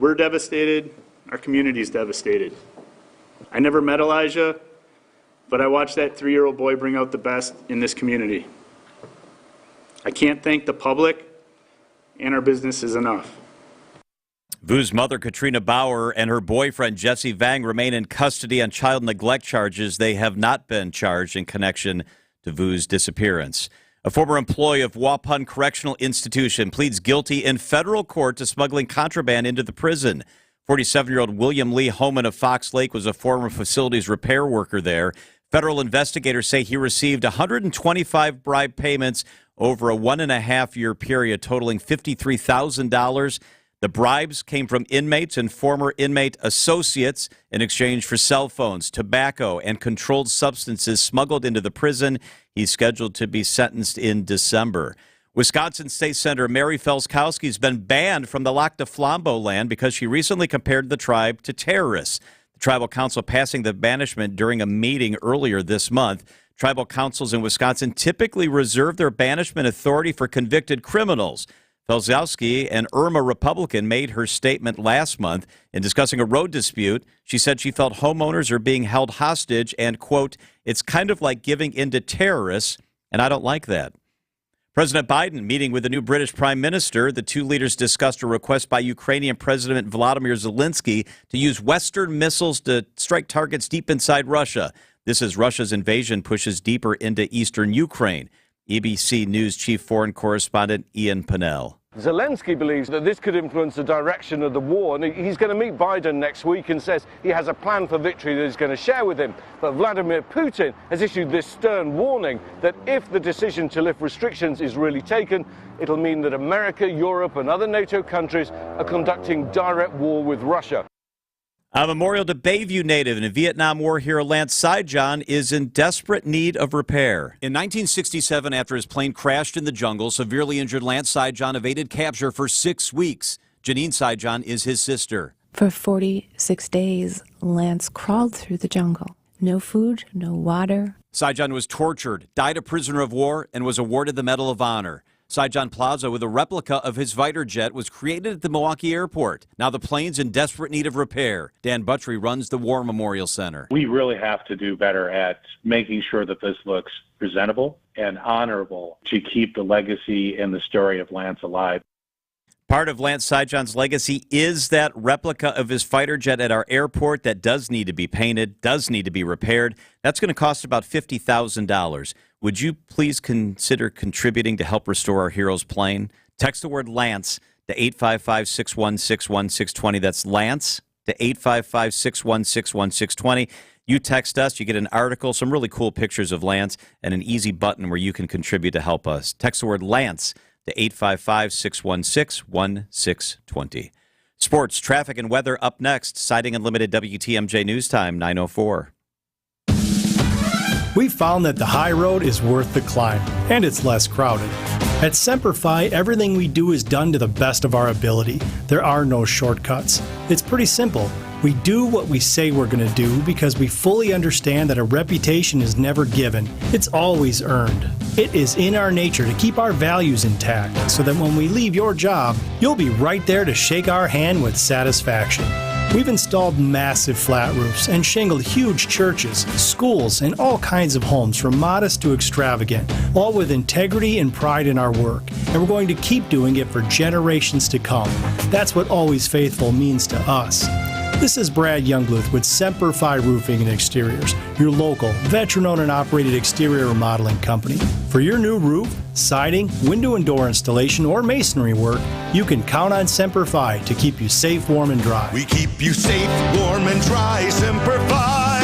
We're devastated. Our community is devastated. I never met Elijah, but I watched that 3-year-old boy bring out the best in this community. I can't thank the public and our businesses enough. Vu's mother, Katrina Bauer, and her boyfriend, Jesse Vang, remain in custody on child neglect charges. They have not been charged in connection to Vu's disappearance. A former employee of Waupun Correctional Institution pleads guilty in federal court to smuggling contraband into the prison. 47-year-old William Lee Homan of Fox Lake was a former facilities repair worker there. Federal investigators say he received 125 bribe payments over a 1.5-year period, totaling $53,000. The bribes came from inmates and former inmate associates in exchange for cell phones, tobacco, and controlled substances smuggled into the prison. He's scheduled to be sentenced in December. Wisconsin State Senator Mary Felskowski has been banned from the Lac de Flambeau land because she recently compared the tribe to terrorists. The tribal council passing the banishment during a meeting earlier this month. Tribal councils in Wisconsin typically reserve their banishment authority for convicted criminals. Felskowski, an Irma Republican, made her statement last month in discussing a road dispute. She said she felt homeowners are being held hostage and, quote, it's kind of like giving in to terrorists, and I don't like that. President Biden meeting with the new British Prime Minister. The two leaders discussed a request by Ukrainian President Volodymyr Zelensky to use Western missiles to strike targets deep inside Russia. This as Russia's invasion pushes deeper into eastern Ukraine. ABC News chief foreign correspondent Ian Pennell. Zelensky believes that this could influence the direction of the war, and he's going to meet Biden next week and says he has a plan for victory that he's going to share with him. But Vladimir Putin has issued this stern warning that if the decision to lift restrictions is really taken, it'll mean that America, Europe, and other NATO countries are conducting direct war with Russia. A memorial to Bayview native and Vietnam War hero Lance Saigon is in desperate need of repair. In 1967, after his plane crashed in the jungle, severely injured Lance Saigon evaded capture for 6 weeks. Janine Saigon is his sister. For 46 days, Lance crawled through the jungle. No food, no water. Saigon was tortured, died a prisoner of war, and was awarded the Medal of Honor. Saigon Plaza with a replica of his fighter jet was created at the Milwaukee airport. Now the plane's in desperate need of repair. Dan Buttry runs the War Memorial Center. We really have to do better at making sure that this looks presentable and honorable to keep the legacy and the story of Lance alive. Part of Lance Saigon's legacy is that replica of his fighter jet at our airport that does need to be painted, does need to be repaired. That's going to cost about $50,000. Would you please consider contributing to help restore our hero's plane? Text the word Lance to 855-616-1620. That's Lance to 855-616-1620. You text us, you get an article, some really cool pictures of Lance, and an easy button where you can contribute to help us. Text the word Lance to 855-616-1620. Sports, traffic, and weather up next. Siding Unlimited WTMJ News Time, 9:04. We found that the high road is worth the climb, and it's less crowded. At Semper Fi, everything we do is done to the best of our ability. There are no shortcuts. It's pretty simple. We do what we say we're going to do because we fully understand that a reputation is never given. It's always earned. It is in our nature to keep our values intact so that when we leave your job, you'll be right there to shake our hand with satisfaction. We've installed massive flat roofs and shingled huge churches, schools, and all kinds of homes from modest to extravagant, all with integrity and pride in our work. And we're going to keep doing it for generations to come. That's what Always Faithful means to us. This is Brad Youngluth with Semper Fi Roofing and Exteriors, your local, veteran-owned and operated exterior remodeling company. For your new roof, siding, window and door installation, or masonry work, you can count on Semper Fi to keep you safe, warm, and dry. We keep you safe, warm, and dry, Semper Fi.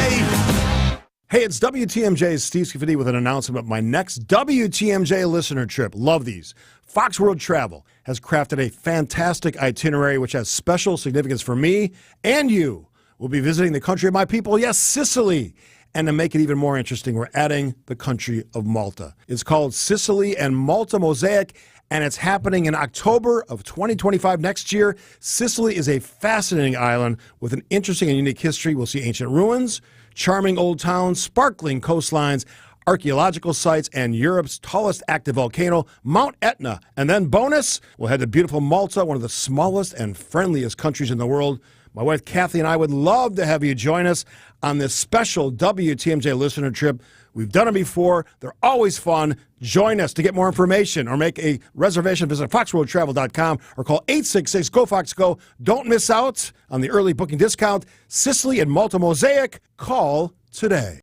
Hey, it's WTMJ's Steve Scafidi with an announcement of my next WTMJ listener trip. Love these. Fox World Travel has crafted a fantastic itinerary which has special significance for me and you. We'll be visiting the country of my people, yes, Sicily. And to make it even more interesting, we're adding the country of Malta. It's called Sicily and Malta Mosaic, and it's happening in October of 2025 next year. Sicily is a fascinating island with an interesting and unique history. We'll see ancient ruins, charming old towns, sparkling coastlines, archaeological sites, and Europe's tallest active volcano, Mount Etna. And then bonus, we'll head to beautiful Malta, one of the smallest and friendliest countries in the world. My wife Kathy and I would love to have you join us on this special WTMJ listener trip. We've done it before. They're always fun. Join us. To get more information or make a reservation, visit foxworldtravel.com or call 866-GO-FOX-GO. Don't miss out on the early booking discount. Sicily and Malta Mosaic. Call today.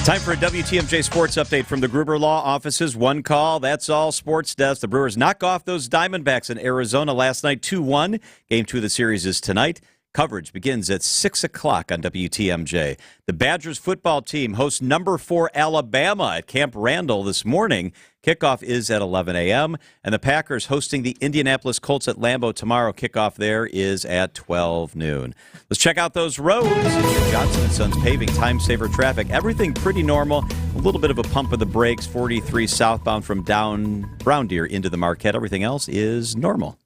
Time for a WTMJ sports update from the Gruber Law offices. One call, that's all. Sports Desk. The Brewers knock off those Diamondbacks in Arizona last night, 2-1. Game 2 of the series is tonight. Coverage begins at 6 o'clock on WTMJ. The Badgers football team hosts number 4 Alabama at Camp Randall this morning. Kickoff is at 11 a.m. And the Packers hosting the Indianapolis Colts at Lambeau tomorrow. Kickoff there is at 12 noon. Let's check out those roads. Johnson & Sons Paving, time saver traffic. Everything pretty normal. A little bit of a pump of the brakes. 43 southbound from down Brown Deer into the Marquette. Everything else is normal.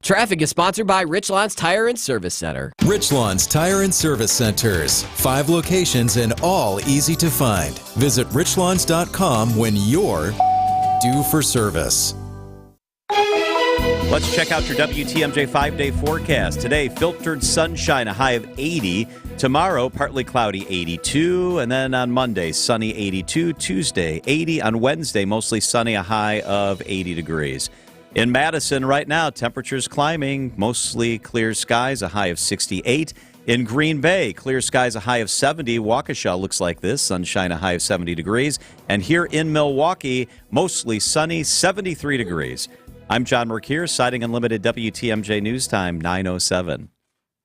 Traffic is sponsored by Richlands Tire and Service Center. Richlands Tire and Service Centers. 5 locations and all easy to find. Visit richlands.com when you're due for service. Let's check out your WTMJ 5-day forecast. Today, filtered sunshine, a high of 80. Tomorrow, partly cloudy, 82. And then on Monday, sunny, 82. Tuesday, 80. On Wednesday, mostly sunny, a high of 80 degrees. In Madison right now, temperatures climbing, mostly clear skies, a high of 68. In Green Bay, clear skies, a high of 70. Waukesha looks like this, sunshine, a high of 70 degrees. And here in Milwaukee, mostly sunny, 73 degrees. I'm John Mercure, Siding Unlimited WTMJ News Time, 9:07.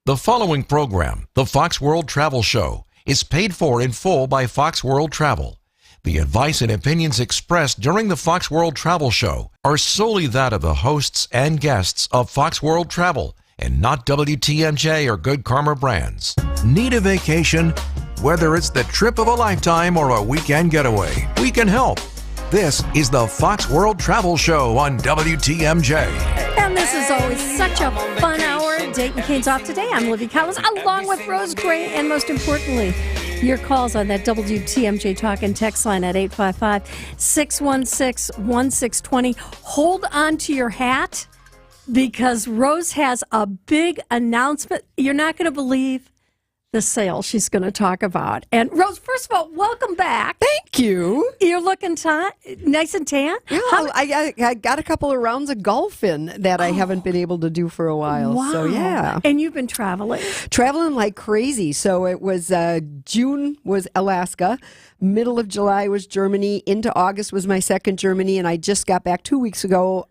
The following program, the Fox World Travel Show, is paid for in full by Fox World Travel. The advice and opinions expressed during the Fox World Travel Show are solely that of the hosts and guests of Fox World Travel and not WTMJ or Good Karma brands. Need a vacation? Whether it's the trip of a lifetime or a weekend getaway, we can help. This is the Fox World Travel Show on WTMJ. And this is always such a fun hour. Dayton Kane's off today. I'm Libby Collins, along with Rose Gray, and most importantly, your calls on that WTMJ talk and text line at 855-616-1620. Hold on to your hat because Rose has a big announcement. You're not going to believe the sale she's going to talk about. And Rose, first of all, welcome back. Thank you. You're looking nice and tan. Yeah, I got a couple of rounds of golf in that I haven't been able to do for a while. Wow. So, yeah. And you've been traveling? Traveling like crazy. So it was June was Alaska. Middle of July was Germany. Into August was my second Germany. And I just got back 2 weeks ago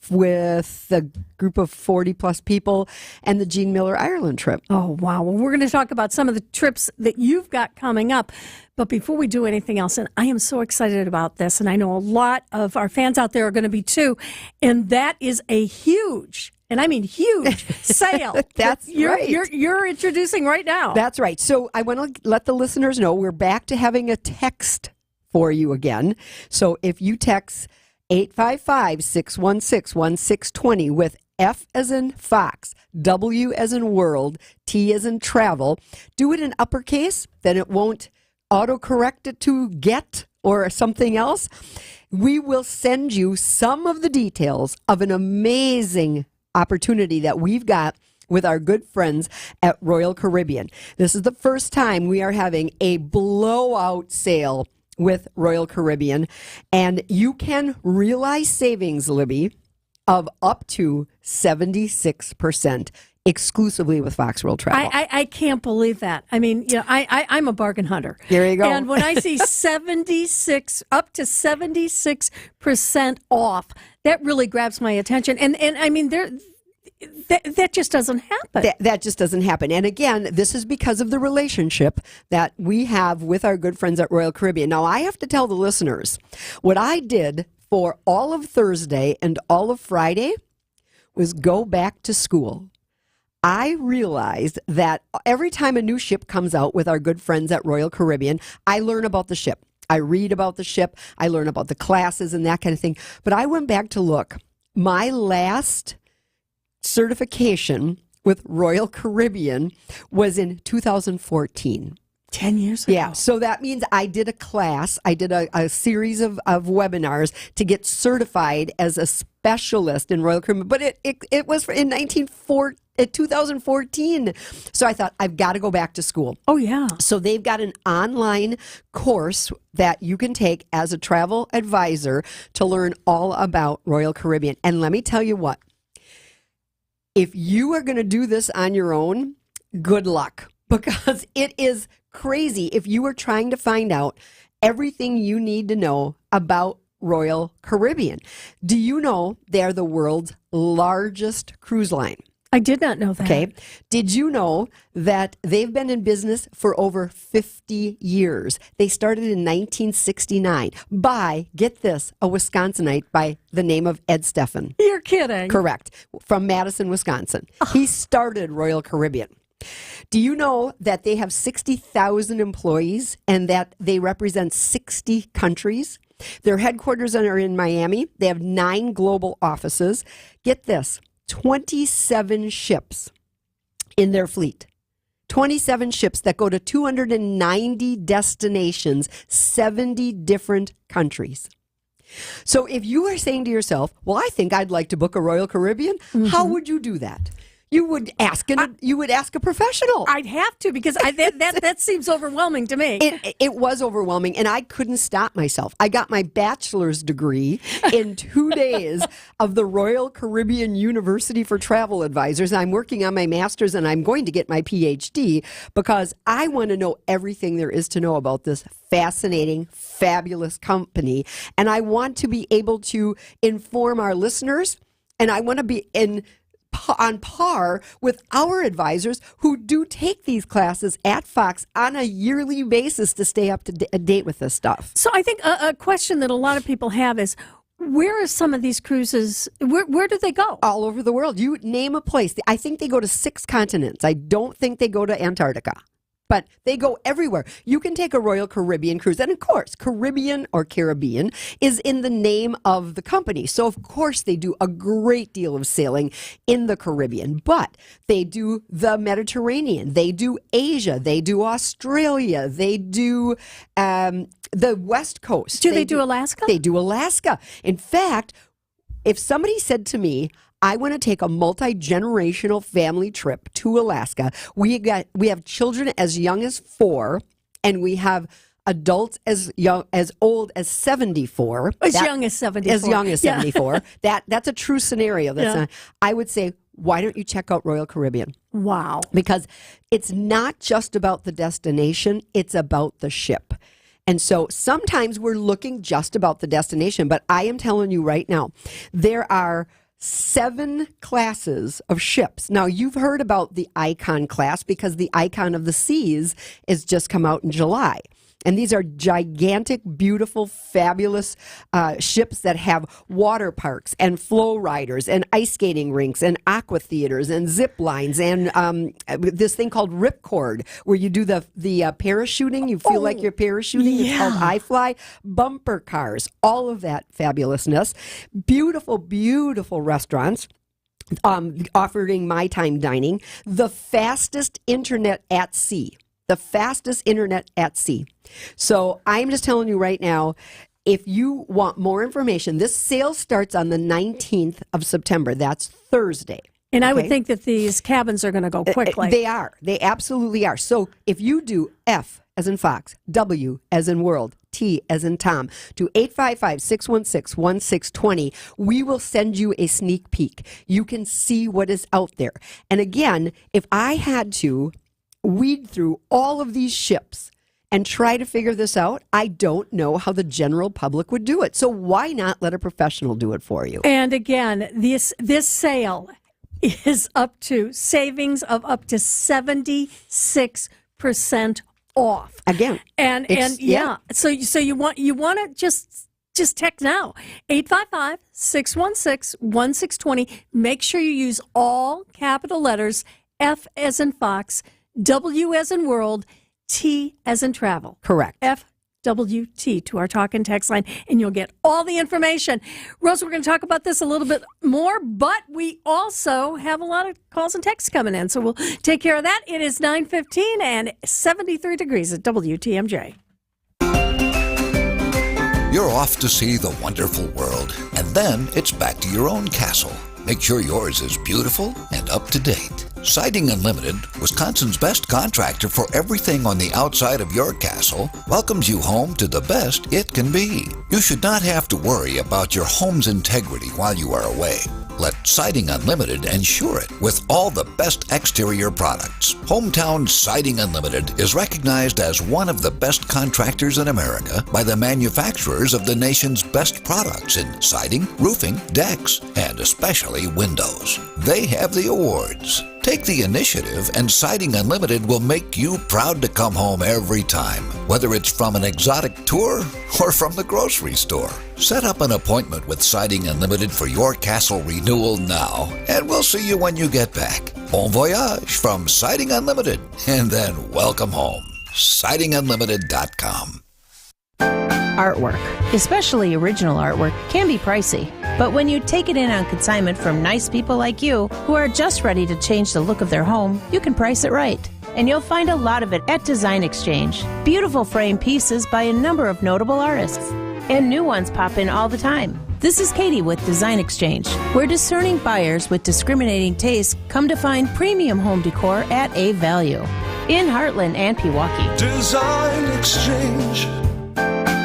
with a group of 40-plus people and the Gene Miller Ireland trip. Oh, wow. Well, we're going to talk about some of the trips that you've got coming up. But before we do anything else, and I am so excited about this, and I know a lot of our fans out there are going to be too, and that is a huge, and I mean huge, sale. That's right. You're introducing right now. That's right. So I want to let the listeners know we're back to having a text for you again. So if you text 855-616-1620 with F as in Fox, W as in World, T as in Travel. Do it in uppercase, then it won't autocorrect it to get or something else. We will send you some of the details of an amazing opportunity that we've got with our good friends at Royal Caribbean. This is the first time we are having a blowout sale with Royal Caribbean, and you can realize savings, Libby, of up to 76% exclusively with Fox World Travel. I can't believe that. I mean, you know, I'm a bargain hunter. There you go. And when I see up to 76% off, that really grabs my attention. And I mean, that just doesn't happen. That just doesn't happen. And again, this is because of the relationship that we have with our good friends at Royal Caribbean. Now, I have to tell the listeners, what I did for all of Thursday and all of Friday was go back to school. I realized that every time a new ship comes out with our good friends at Royal Caribbean, I learn about the ship. I read about the ship. I learn about the classes and that kind of thing. But I went back to look. My last certification with Royal Caribbean was in 2014. 10 years ago. Yeah, so that means I did a class, I did a series of webinars to get certified as a specialist in Royal Caribbean, but it was in 2014. So I thought, I've got to go back to school. Oh, yeah. So they've got an online course that you can take as a travel advisor to learn all about Royal Caribbean. And let me tell you what, if you are going to do this on your own, good luck, because it is crazy if you are trying to find out everything you need to know about Royal Caribbean. Do you know they're the world's largest cruise line? I did not know that. Okay. Did you know that they've been in business for over 50 years? They started in 1969 by, get this, a Wisconsinite by the name of Ed Steffen. You're kidding. Correct. From Madison, Wisconsin. He started Royal Caribbean. Do you know that they have 60,000 employees and that they represent 60 countries? Their headquarters are in Miami. They have 9 global offices. Get this, 27 ships in their fleet. 27 ships that go to 290 destinations, 70 different countries. So if you are saying to yourself, well, I think I'd like to book a Royal Caribbean, how would you do that? You would ask a professional. I'd have to, because that seems overwhelming to me. It was overwhelming, and I couldn't stop myself. I got my bachelor's degree in 2 days of the Royal Caribbean University for Travel Advisors. I'm working on my master's, and I'm going to get my PhD because I want to know everything there is to know about this fascinating, fabulous company. And I want to be able to inform our listeners, and I want to be on par with our advisors who do take these classes at Fox on a yearly basis to stay up to date with this stuff. So I think a question that a lot of people have is, where are some of these cruises? Where do they go? All over the world. You name a place. I think they go to 6 continents. I don't think they go to Antarctica. But they go everywhere. You can take a Royal Caribbean cruise. And of course, Caribbean or Caribbean is in the name of the company. So of course they do a great deal of sailing in the Caribbean. But they do the Mediterranean. They do Asia. They do Australia. They do the West Coast. Do they do Alaska? They do Alaska. In fact, if somebody said to me, I want to take a multi-generational family trip to Alaska. We have children as young as 4, and we have adults as old as 74. As young as 74. As young as 74. Yeah. That's a true scenario. I would say, why don't you check out Royal Caribbean? Wow. Because it's not just about the destination, it's about the ship. And so sometimes we're looking just about the destination, but I am telling you right now, there are 7 classes of ships. Now, you've heard about the Icon class because the Icon of the Seas has just come out in July. And these are gigantic, beautiful, fabulous ships that have water parks and flow riders and ice skating rinks and aqua theaters and zip lines and this thing called ripcord where you do the parachuting. You feel like you're parachuting. It's called iFly. Bumper cars, all of that fabulousness. Beautiful, beautiful restaurants. Offering my time dining. The fastest internet at sea. The fastest internet at sea. So I'm just telling you right now, if you want more information, this sale starts on the 19th of September. That's Thursday. And I would think that these cabins are going to go quickly. They are. They absolutely are. So if you do F as in Fox, W as in World, T as in Tom, to 855-616-1620, we will send you a sneak peek. You can see what is out there. And again, if I had to weed through all of these ships and try to figure this out, I don't know how the general public would do it. So why not let a professional do it for you? And again, this sale is up to savings of up to 76% off. Again. And so you want to just text now, 855-616-1620. Make sure you use all capital letters, F as in Fox, W as in World, T as in Travel. Correct. WT to our talk and text line, and you'll get all the information. Rose, we're going to talk about this a little bit more, but we also have a lot of calls and texts coming in, so we'll take care of that. It is 9:15 and 73 degrees at WTMJ. You're off to see the wonderful world, and then it's back to your own castle. Make sure yours is beautiful and up to date. Siding Unlimited, Wisconsin's best contractor for everything on the outside of your castle, welcomes you home to the best it can be. You should not have to worry about your home's integrity while you are away. Let Siding Unlimited ensure it with all the best exterior products. Hometown Siding Unlimited is recognized as one of the best contractors in America by the manufacturers of the nation's best products in siding, roofing, decks, and especially windows. They have the awards. Take the initiative, and Siding Unlimited will make you proud to come home every time, whether it's from an exotic tour or from the grocery store. Set up an appointment with Siding Unlimited for your castle renewal now, and we'll see you when you get back. Bon voyage from Siding Unlimited, and then welcome home. SidingUnlimited.com. Artwork, especially original artwork, can be pricey. But when you take it in on consignment from nice people like you who are just ready to change the look of their home, you can price it right. And you'll find a lot of it at Design Exchange. Beautiful frame pieces by a number of notable artists. And new ones pop in all the time. This is Katie with Design Exchange, where discerning buyers with discriminating tastes come to find premium home decor at a value. In Heartland and Pewaukee. Design Exchange.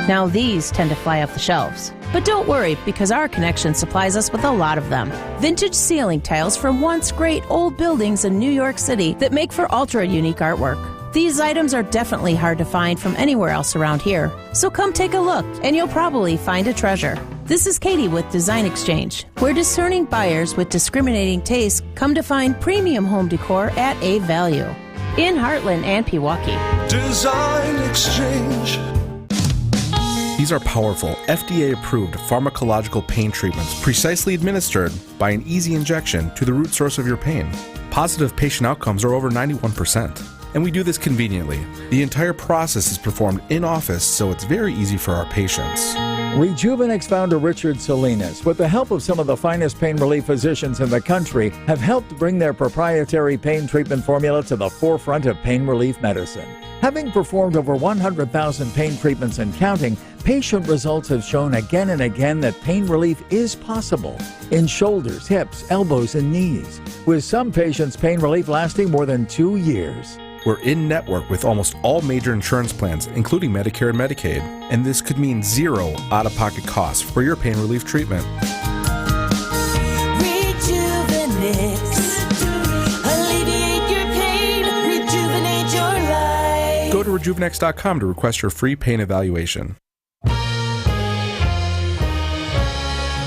Now these tend to fly off the shelves. But don't worry, because our connection supplies us with a lot of them. Vintage ceiling tiles from once great old buildings in New York City that make for ultra-unique artwork. These items are definitely hard to find from anywhere else around here. So come take a look, and you'll probably find a treasure. This is Katie with Design Exchange, where discerning buyers with discriminating tastes come to find premium home decor at a value. In Heartland and Pewaukee. Design Exchange. These are powerful, FDA-approved pharmacological pain treatments precisely administered by an easy injection to the root source of your pain. Positive patient outcomes are over 91%. And we do this conveniently. The entire process is performed in-office, so it's very easy for our patients. Rejuvenex founder Richard Salinas, with the help of some of the finest pain relief physicians in the country, have helped bring their proprietary pain treatment formula to the forefront of pain relief medicine. Having performed over 100,000 pain treatments and counting, patient results have shown again and again that pain relief is possible in shoulders, hips, elbows, and knees, with some patients' pain relief lasting more than 2 years. We're in network with almost all major insurance plans, including Medicare and Medicaid, and this could mean zero out-of-pocket costs for your pain relief treatment. Go to rejuvenex.com to request your free pain evaluation.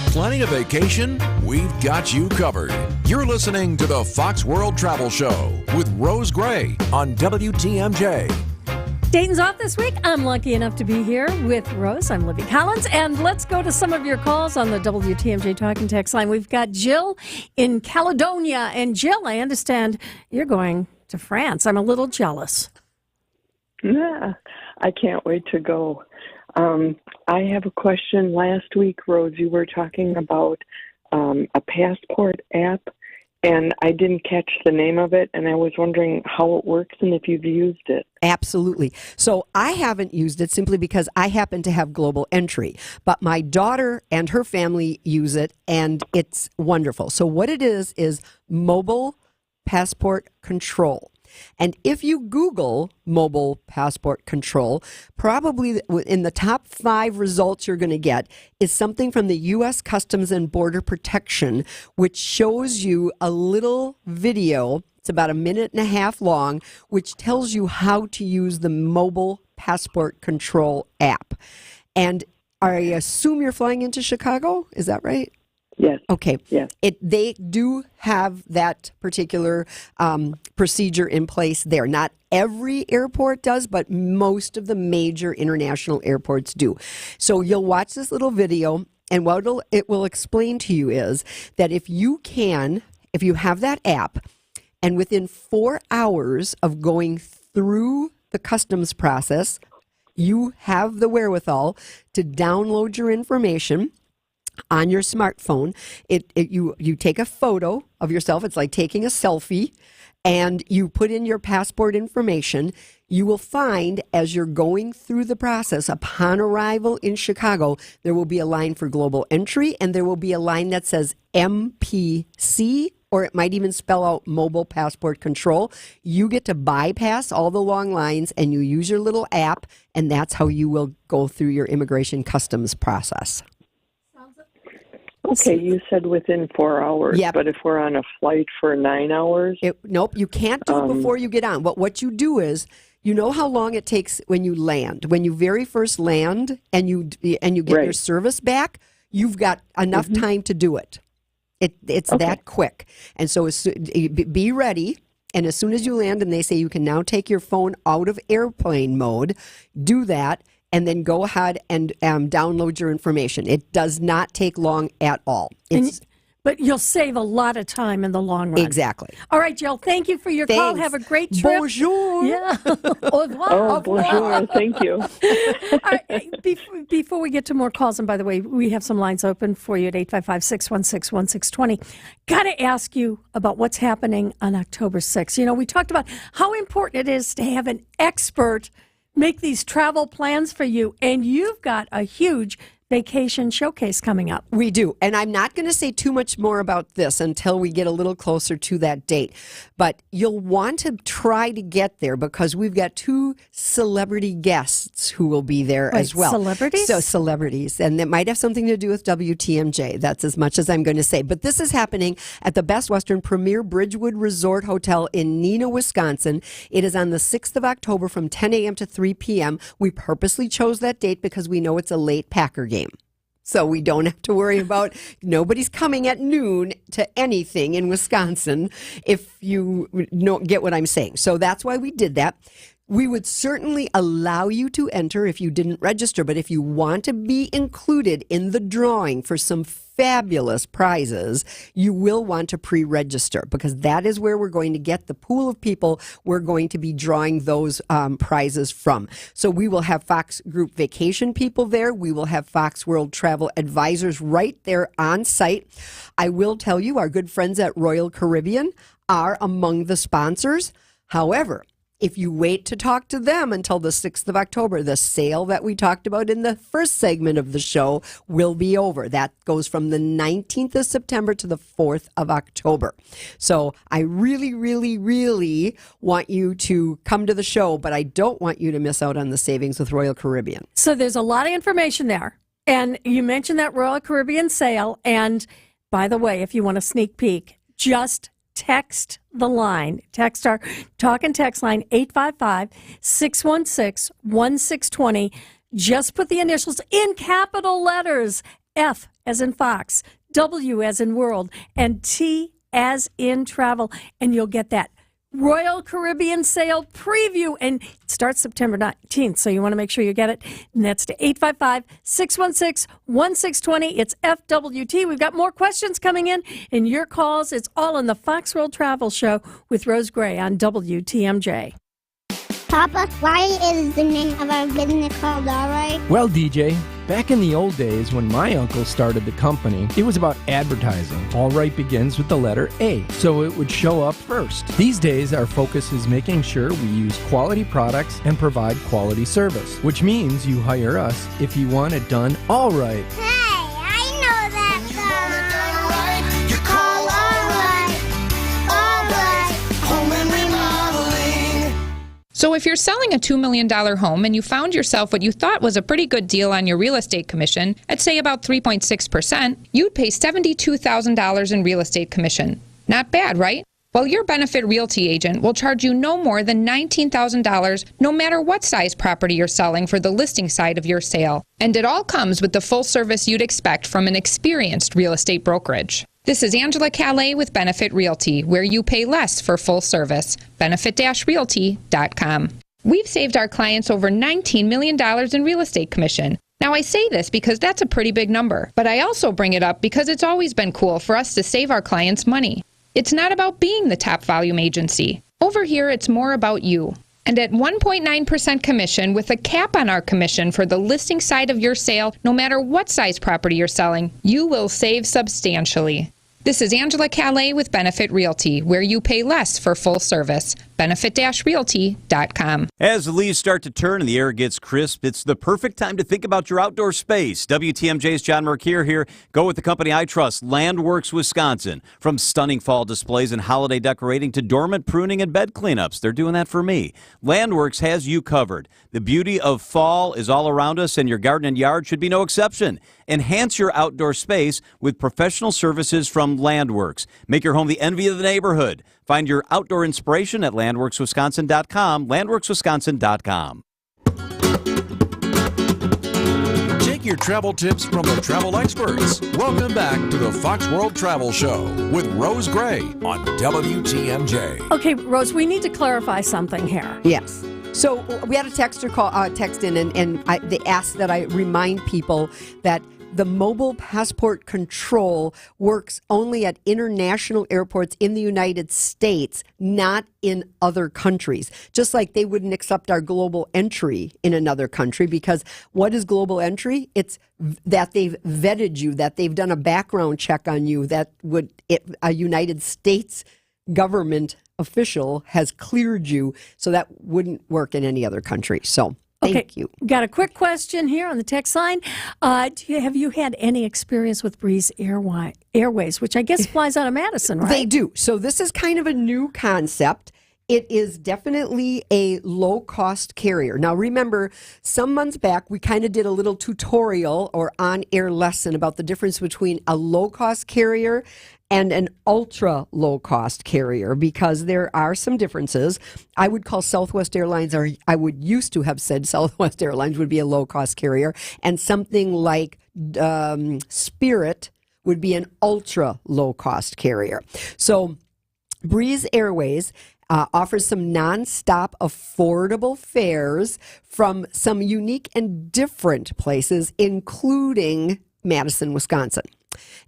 Planning a vacation? We've got you covered. You're listening to the Fox World Travel Show with Rose Gray on WTMJ. Dayton's off this week. I'm lucky enough to be here with Rose. I'm Libby Collins, and let's go to some of your calls on the WTMJ Talk and Text line. We've got Jill in Caledonia, and Jill, I understand you're going to France. I'm a little jealous. Yeah, I can't wait to go. I have a question. Last week, Rose, you were talking about a passport app, and I didn't catch the name of it, and I was wondering how it works and if you've used it. Absolutely. So I haven't used it simply because I happen to have global entry, but my daughter and her family use it, and it's wonderful. So what it is mobile passport control. And if you Google mobile passport control, probably in the top 5 results you're going to get is something from the U.S. Customs and Border Protection, which shows you a little video. It's about 1.5 minutes long, which tells you how to use the mobile passport control app. And I assume you're flying into Chicago. Is that right? Yes. Okay. Yes. They do have that particular procedure in place there. Not every airport does, but most of the major international airports do. So you'll watch this little video, and what it will explain to you is that if you have that app, and within 4 hours of going through the customs process, you have the wherewithal to download your information on your smartphone. You take a photo of yourself. It's like taking a selfie, and you put in your passport information. You will find, as you're going through the process, upon arrival in Chicago, there will be a line for global entry, and there will be a line that says MPC, or it might even spell out mobile passport control. You get to bypass all the long lines, and you use your little app, and that's how you will go through your immigration customs process. Okay, you said within 4 hours, but if we're on a flight for 9 hours? Nope, you can't do it before you get on. But what you do is, you know how long it takes when you land. When you very first land and you get your service back, you've got enough time to do it. It's that quick. And so be ready. And as soon as you land and they say you can now take your phone out of airplane mode, do that. And then go ahead and download your information. It does not take long at all. But you'll save a lot of time in the long run. Exactly. All right, Jill, thank you for your call. Have a great trip. Bonjour. Yeah. Au revoir. Oh, bonjour. Thank you. All right, before we get to more calls, and by the way, we have some lines open for you at 855-616-1620. Got to ask you about what's happening on October 6th. You know, we talked about how important it is to have an expert make these travel plans for you, and you've got a huge vacation showcase coming up. We do, and I'm not going to say too much more about this until we get a little closer to that date, but you'll want to try to get there because we've got 2 celebrity guests who will be there as well. Celebrities? So celebrities, and it might have something to do with WTMJ. That's as much as I'm going to say, but this is happening at the Best Western Premier Bridgewood Resort Hotel in Neenah, Wisconsin. It is on the 6th of October from 10 a.m. to 3 p.m. We purposely chose that date because we know it's a late Packer game. So we don't have to worry about nobody's coming at noon to anything in Wisconsin, if you don't get what I'm saying. So that's why we did that. We would certainly allow you to enter if you didn't register, but if you want to be included in the drawing for some fabulous prizes, you will want to pre-register because that is where we're going to get the pool of people we're going to be drawing those prizes from. So we will have Fox Group Vacation people there. We will have Fox World Travel advisors right there on site. I will tell you, our good friends at Royal Caribbean are among the sponsors. However, if you wait to talk to them until the 6th of October, the sale that we talked about in the first segment of the show will be over. That goes from the 19th of September to the 4th of October. So I really, really, really want you to come to the show, but I don't want you to miss out on the savings with Royal Caribbean. So there's a lot of information there. And you mentioned that Royal Caribbean sale. And by the way, if you want a sneak peek, just text the line. Text our talk and text line 855-616-1620. Just put the initials in capital letters. F as in Fox, W as in World, and T as in Travel. And you'll get that Royal Caribbean sale preview. And it starts September 19th, so you want to make sure you get it. And that's to 855-616-1620. It's FWT. We've got more questions coming in your calls. It's all in the Fox World Travel Show with Rose Gray on WTMJ. Papa, why is the name of our business called All Right? Well, DJ, back in the old days when my uncle started the company, it was about advertising. All Right begins with the letter A, so it would show up first. These days, our focus is making sure we use quality products and provide quality service, which means you hire us if you want it done all right. Hey, I know that song. You call All Right. Home and remodeling. So if you're selling a $2 million home and you found yourself what you thought was a pretty good deal on your real estate commission, at say about 3.6%, you'd pay $72,000 in real estate commission. Not bad, right? Well, your Benefit Realty agent will charge you no more than $19,000 no matter what size property you're selling for the listing side of your sale. And it all comes with the full service you'd expect from an experienced real estate brokerage. This is Angela Calais with Benefit Realty, where you pay less for full service. Benefit-realty.com. We've saved our clients over $19 million in real estate commission. Now, I say this because that's a pretty big number, but I also bring it up because it's always been cool for us to save our clients money. It's not about being the top volume agency. Over here, it's more about you. And at 1.9% commission with a cap on our commission for the listing side of your sale, no matter what size property you're selling, you will save substantially. This is Angela Calais with Benefit Realty, where you pay less for full service. Benefit-realty.com. As the leaves start to turn and the air gets crisp, it's the perfect time to think about your outdoor space. WTMJ's John Mercure here. Go with the company I trust, Landworks Wisconsin. From stunning fall displays and holiday decorating to dormant pruning and bed cleanups, they're doing that for me. Landworks has you covered. The beauty of fall is all around us, and your garden and yard should be no exception. Enhance your outdoor space with professional services from Landworks. Make your home the envy of the neighborhood. Find your outdoor inspiration at landworkswisconsin.com, landworkswisconsin.com. Take your travel tips from the travel experts. Welcome back to the Fox World Travel Show with Rose Gray on WTMJ. Okay, Rose, we need to clarify something here. Yes. So we had a text in, and they asked that I remind people that the mobile passport control works only at international airports in the United States, not in other countries. Just like they wouldn't accept our global entry in another country, because what is global entry? It's that they've vetted you, that they've done a background check on you, that a United States government official has cleared you, so that wouldn't work in any other country. So thank you. Got a quick question here on the text line. Have you had any experience with Breeze Airways, which I guess flies out of Madison, right? They do. So this is kind of a new concept. It is definitely a low-cost carrier. Now, remember, some months back, we kind of did a little tutorial or on-air lesson about the difference between a low-cost carrier and an ultra-low-cost carrier, because there are some differences. I would call Southwest Airlines, or I would used to have said Southwest Airlines would be a low-cost carrier, and something like Spirit would be an ultra-low-cost carrier. So Breeze Airways offers some nonstop affordable fares from some unique and different places, including Madison, Wisconsin.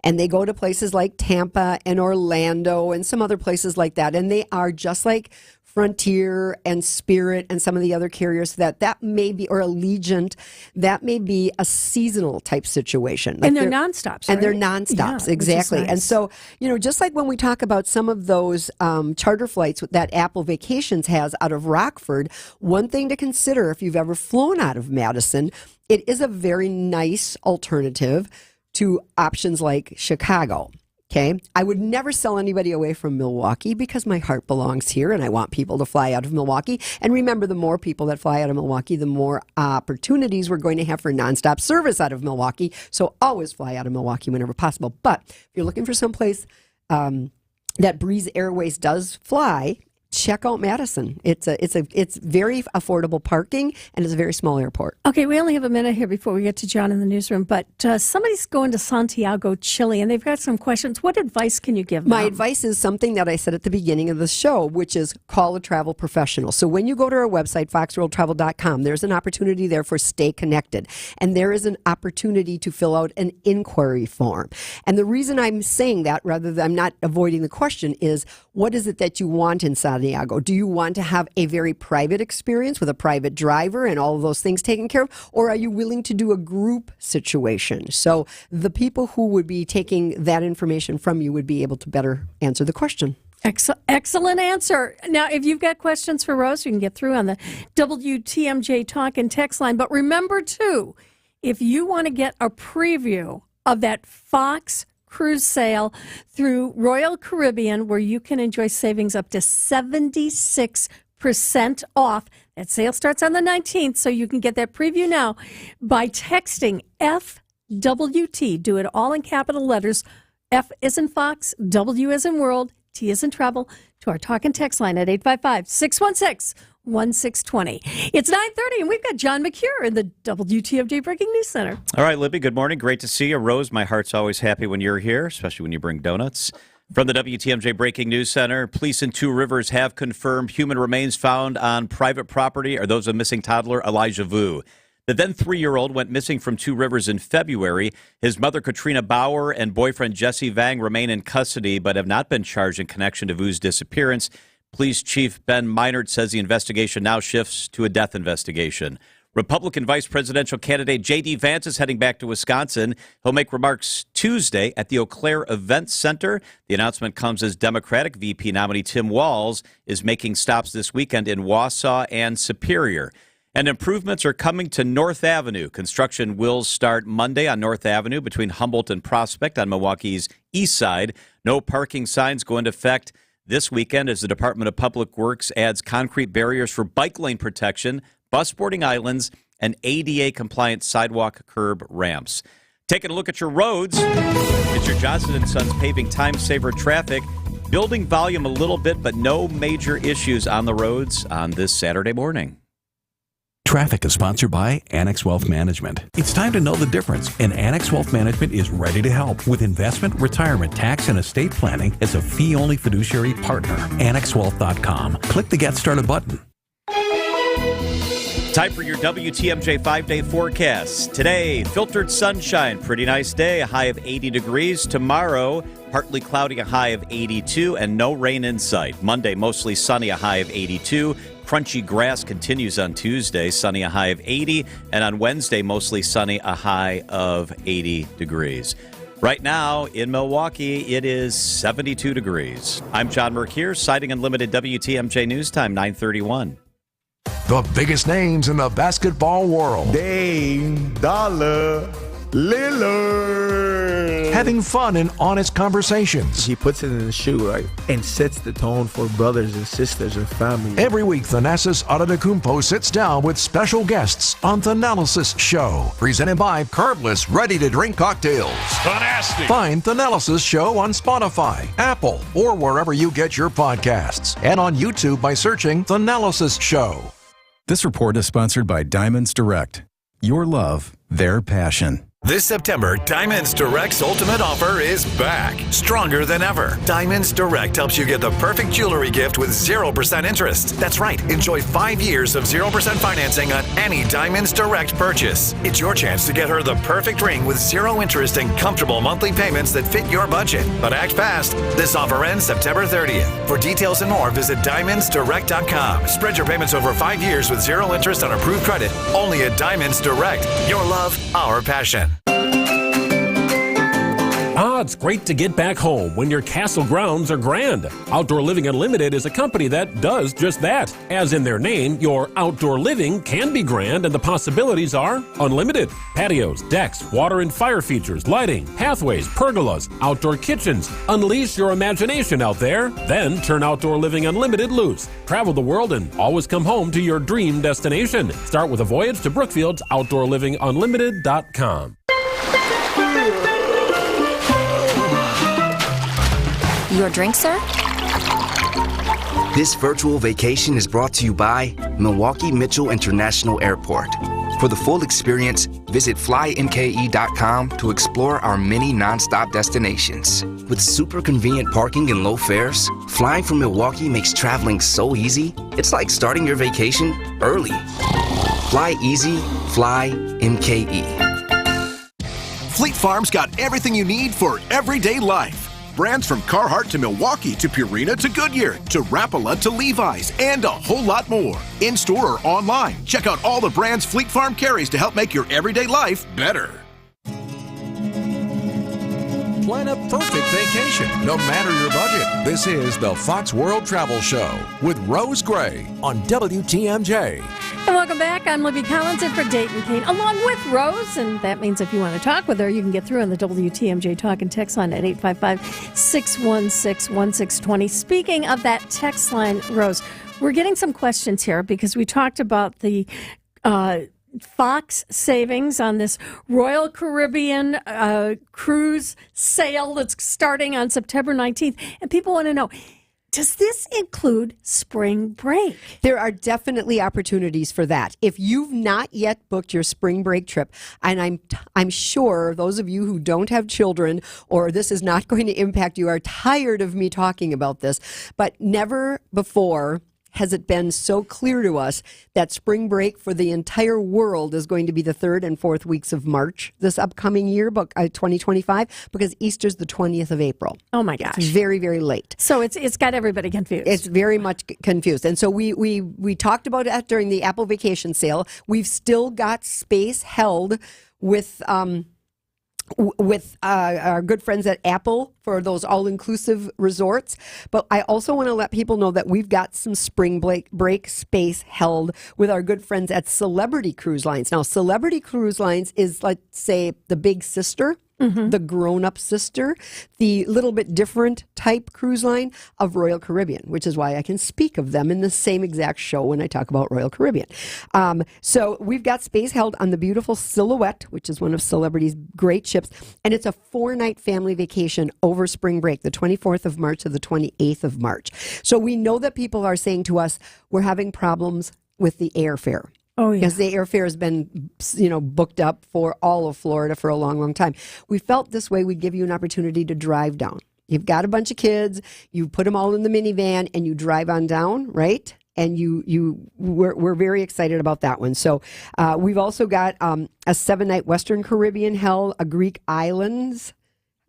And they go to places like Tampa and Orlando and some other places like that. And they are just like Frontier and Spirit and some of the other carriers that may be, or Allegiant, that may be a seasonal type situation. Like and they're nonstops, And right? they're nonstops, Yeah, exactly. nice. And so, just like when we talk about some of those charter flights that Apple Vacations has out of Rockford, one thing to consider if you've ever flown out of Madison, it is a very nice alternative to options like Chicago. Okay. I would never sell anybody away from Milwaukee because my heart belongs here and I want people to fly out of Milwaukee. And remember, the more people that fly out of Milwaukee, the more opportunities we're going to have for nonstop service out of Milwaukee. So always fly out of Milwaukee whenever possible. But if you're looking for someplace that Breeze Airways does fly, check out Madison. It's very affordable parking, and it's a very small airport. Okay, we only have a minute here before we get to John in the newsroom, but somebody's going to Santiago, Chile, and they've got some questions. What advice can you give them? My advice is something that I said at the beginning of the show, which is call a travel professional. So when you go to our website, foxworldtravel.com, there's an opportunity there for Stay Connected, and there is an opportunity to fill out an inquiry form. And the reason I'm saying that, rather than I'm not avoiding the question, is what is it that you want in Santiago? Do you want to have a very private experience with a private driver and all of those things taken care of? Or are you willing to do a group situation? So the people who would be taking that information from you would be able to better answer the question. Excellent answer. Now, if you've got questions for Rose, you can get through on the WTMJ Talk and Text line. But remember, too, if you want to get a preview of that Fox cruise sail through Royal Caribbean, where you can enjoy savings up to 76% off. That sale starts on the 19th, so you can get that preview now by texting FWT. Do it all in capital letters. F as in Fox, W as in World, T as in Travel, to our talk and text line at 855-616-1620. It's 9:30, and we've got John Mercure in the WTMJ Breaking News Center. All right, Libby, good morning. Great to see you. Rose, my heart's always happy when you're here, especially when you bring donuts. From the WTMJ Breaking News Center, police in Two Rivers have confirmed human remains found on private property are those of missing toddler Elijah Vu. The then 3-year-old went missing from Two Rivers in February. His mother, Katrina Bauer, and boyfriend Jesse Vang remain in custody but have not been charged in connection to Vu's disappearance. Police Chief Ben Meinert says the investigation now shifts to a death investigation. Republican vice presidential candidate J.D. Vance is heading back to Wisconsin. He'll make remarks Tuesday at the Eau Claire Event Center. The announcement comes as Democratic VP nominee Tim Walz is making stops this weekend in Wausau and Superior. And improvements are coming to North Avenue. Construction will start Monday on North Avenue between Humboldt and Prospect on Milwaukee's east side. No parking signs go into effect this weekend as the Department of Public Works adds concrete barriers for bike lane protection, bus boarding islands, and ADA-compliant sidewalk curb ramps. Taking a look at your roads, it's your Johnson & Sons paving time-saver traffic. Building volume a little bit, but no major issues on the roads on this Saturday morning. Traffic is sponsored by Annex Wealth Management. It's time to know the difference, and Annex Wealth Management is ready to help with investment, retirement, tax, and estate planning as a fee-only fiduciary partner. AnnexWealth.com. Click the Get Started button. Time for your WTMJ 5-day forecast. Today, filtered sunshine, pretty nice day, a high of 80 degrees. Tomorrow, partly cloudy, a high of 82, and no rain in sight. Monday, mostly sunny, a high of 82. Crunchy grass continues on Tuesday, sunny, a high of 80. And on Wednesday, mostly sunny, a high of 80 degrees. Right now in Milwaukee, it is 72 degrees. I'm John Mercure, Siding Unlimited WTMJ News Time, 9:31. The biggest names in the basketball world. Dame Dollar Lillard. Having fun and honest conversations. He puts it in the shoe, right? And sets the tone for brothers and sisters and family. Every week, Thanasis Adetokounmpo sits down with special guests on Thanalysis Show. Presented by Carbless Ready-to-Drink Cocktails. Fantastic. Find Thanalysis Show on Spotify, Apple, or wherever you get your podcasts. And on YouTube by searching Thanalysis Show. This report is sponsored by Diamonds Direct. Your love, their passion. This September, Diamonds Direct's ultimate offer is back, stronger than ever. Diamonds Direct helps you get the perfect jewelry gift with 0% interest. That's right, enjoy 5 years of 0% financing on any Diamonds Direct purchase. It's your chance to get her the perfect ring with 0 interest and comfortable monthly payments that fit your budget. But act fast. This offer ends September 30th. For details and more, visit DiamondsDirect.com. Spread your payments over 5 years with 0 interest on approved credit. Only at Diamonds Direct. Your love, our passion. It's great to get back home when your castle grounds are grand. Outdoor Living Unlimited is a company that does just that. As in their name, your outdoor living can be grand and the possibilities are unlimited. Patios, decks, water and fire features, lighting, pathways, pergolas, outdoor kitchens. Unleash your imagination out there. Then turn Outdoor Living Unlimited loose. Travel the world and always come home to your dream destination. Start with a voyage to Brookfield's OutdoorLivingUnlimited.com. Your drink, sir? This virtual vacation is brought to you by Milwaukee Mitchell International Airport. For the full experience, visit flymke.com to explore our many nonstop destinations. With super convenient parking and low fares, flying from Milwaukee makes traveling so easy, it's like starting your vacation early. Fly easy, fly MKE. Fleet Farm's got everything you need for everyday life. Brands from Carhartt to Milwaukee to Purina to Goodyear to Rapala to Levi's and a whole lot more. In-store or online, check out all the brands Fleet Farm carries to help make your everyday life better. Plan a perfect vacation, no matter your budget. This is the Fox World Travel Show with Rose Gray on WTMJ. And welcome back. I'm Libby Collins in for Dayton Kane, along with Rose. And that means if you want to talk with her, you can get through on the WTMJ Talk and Text line at 855-616-1620. Speaking of that text line, Rose, we're getting some questions here because we talked about the Fox savings on this Royal Caribbean cruise sail that's starting on September 19th. And people want to know, does this include spring break? There are definitely opportunities for that. If you've not yet booked your spring break trip, and I'm sure those of you who don't have children or this is not going to impact you are tired of me talking about this, but never before has it been so clear to us that spring break for the entire world is going to be the 3rd and 4th weeks of March this upcoming year, 2025, because Easter's the 20th of April. Oh my gosh. It's very, very late. So it's got everybody confused. It's very much confused. And so we talked about it during the Apple vacation sale. We've still got space held with our good friends at Apple for those all-inclusive resorts. But I also want to let people know that we've got some spring break space held with our good friends at Celebrity Cruise Lines. Now, Celebrity Cruise Lines is, let's say, the big sister, the grown-up sister, the little bit different type cruise line of Royal Caribbean, which is why I can speak of them in the same exact show when I talk about Royal Caribbean. So we've got space held on the beautiful Silhouette, which is one of Celebrity's great ships, and it's a 4-night family vacation over spring break, the 24th of March to the 28th of March. So we know that people are saying to us, we're having problems with the airfare. Oh, yeah. Because the airfare has been, booked up for all of Florida for a long, long time. We felt this way we'd give you an opportunity to drive down. You've got a bunch of kids, you put them all in the minivan, and you drive on down, right? And we're very excited about that one. So we've also got a 7-night Western Caribbean held, a Greek islands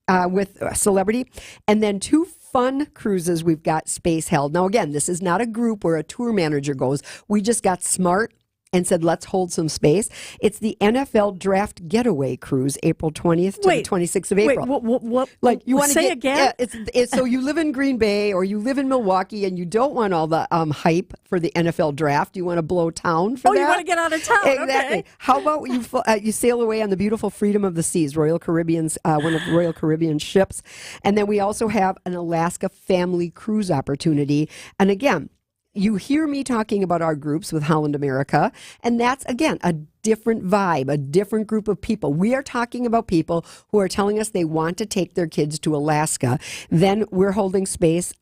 with Celebrity, and then 2 fun cruises we've got space held. Now, again, this is not a group where a tour manager goes. We just got smart and said, let's hold some space. It's the NFL Draft Getaway Cruise, April 20th to the 26th of April. Wait, what? Like, you want to say again? Yeah, so you live in Green Bay or you live in Milwaukee and you don't want all the hype for the NFL draft. You want to blow town for that. Oh, you want to get out of town. Exactly. Okay. How about you sail away on the beautiful Freedom of the Seas, Royal Caribbean's, one of the Royal Caribbean ships. And then we also have an Alaska family cruise opportunity. And again, you hear me talking about our groups with Holland America, and that's, again, a different vibe, a different group of people. We are talking about people who are telling us they want to take their kids to Alaska. Then we're holding space